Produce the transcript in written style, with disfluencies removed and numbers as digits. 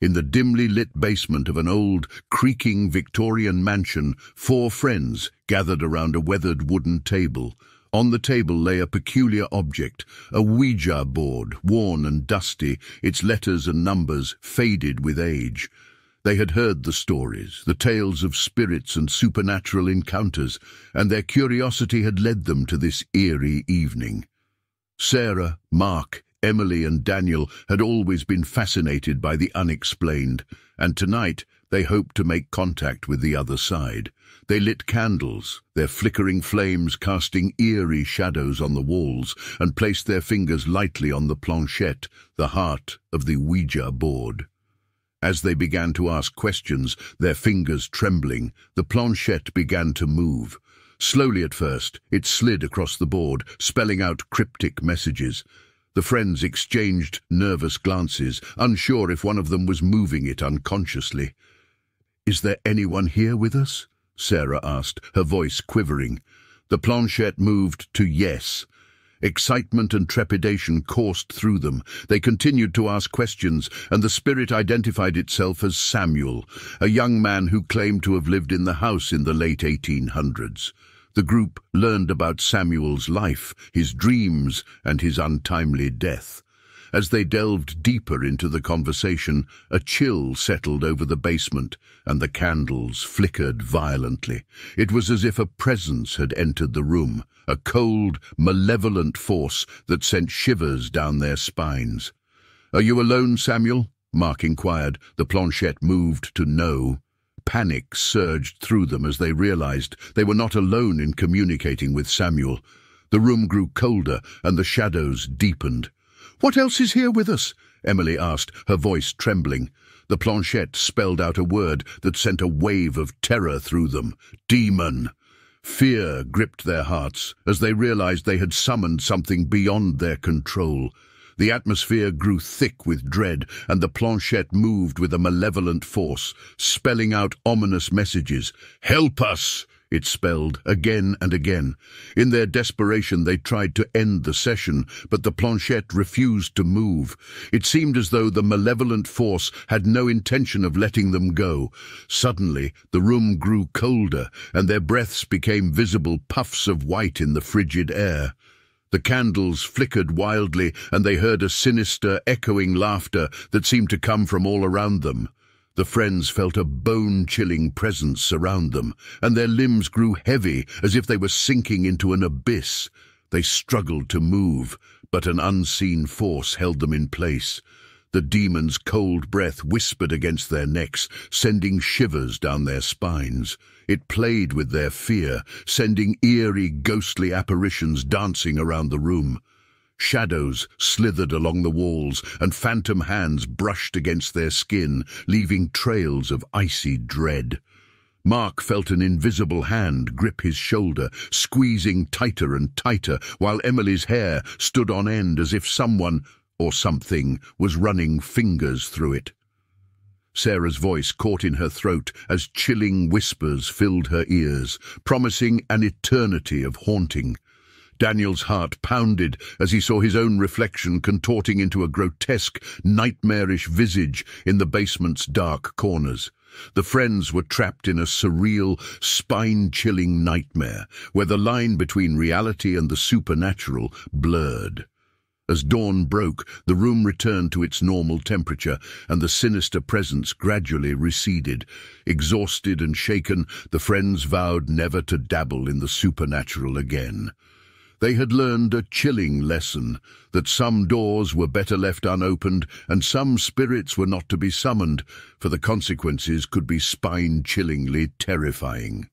In the dimly lit basement of an old, creaking Victorian mansion, four friends gathered around a weathered wooden table. On the table lay a peculiar object, a Ouija board, worn and dusty, its letters and numbers faded with age. They had heard the stories, the tales of spirits and supernatural encounters, and their curiosity had led them to this eerie evening. Sarah, Mark, Emily and Daniel had always been fascinated by the unexplained, and tonight they hoped to make contact with the other side. They lit candles, their flickering flames casting eerie shadows on the walls, and placed their fingers lightly on the planchette, the heart of the Ouija board. As they began to ask questions, their fingers trembling, the planchette began to move. Slowly at first, it slid across the board, spelling out cryptic messages. The friends exchanged nervous glances, unsure if one of them was moving it unconsciously. "Is there anyone here with us?" Sarah asked, her voice quivering. The planchette moved to yes. Excitement and trepidation coursed through them. They continued to ask questions, and the spirit identified itself as Samuel, a young man who claimed to have lived in the house in the late 1800s. The group learned about Samuel's life, his dreams, and his untimely death. As they delved deeper into the conversation, a chill settled over the basement, and the candles flickered violently. It was as if a presence had entered the room, a cold, malevolent force that sent shivers down their spines. "Are you alone, Samuel?" Mark inquired. The planchette moved to no. Panic surged through them as they realized they were not alone in communicating with Samuel. The room grew colder, and the shadows deepened. "What else is here with us?" Emily asked, her voice trembling. The planchette spelled out a word that sent a wave of terror through them. "Demon." Fear gripped their hearts as they realized they had summoned something beyond their control. The atmosphere grew thick with dread, and the planchette moved with a malevolent force, spelling out ominous messages. "Help us!" it spelled again and again. In their desperation, they tried to end the session, but the planchette refused to move. It seemed as though the malevolent force had no intention of letting them go. Suddenly, the room grew colder, and their breaths became visible puffs of white in the frigid air. The candles flickered wildly, and they heard a sinister, echoing laughter that seemed to come from all around them. The friends felt a bone-chilling presence surround them, and their limbs grew heavy as if they were sinking into an abyss. They struggled to move, but an unseen force held them in place. The demon's cold breath whispered against their necks, sending shivers down their spines. It played with their fear, sending eerie, ghostly apparitions dancing around the room. Shadows slithered along the walls, and phantom hands brushed against their skin, leaving trails of icy dread. Mark felt an invisible hand grip his shoulder, squeezing tighter and tighter, while Emily's hair stood on end as if someone, or something, was running fingers through it. Sarah's voice caught in her throat as chilling whispers filled her ears, promising an eternity of haunting. Daniel's heart pounded as he saw his own reflection contorting into a grotesque, nightmarish visage in the basement's dark corners. The friends were trapped in a surreal, spine-chilling nightmare, where the line between reality and the supernatural blurred. As dawn broke, the room returned to its normal temperature, and the sinister presence gradually receded. Exhausted and shaken, the friends vowed never to dabble in the supernatural again. They had learned a chilling lesson, that some doors were better left unopened and some spirits were not to be summoned, for the consequences could be spine-chillingly terrifying.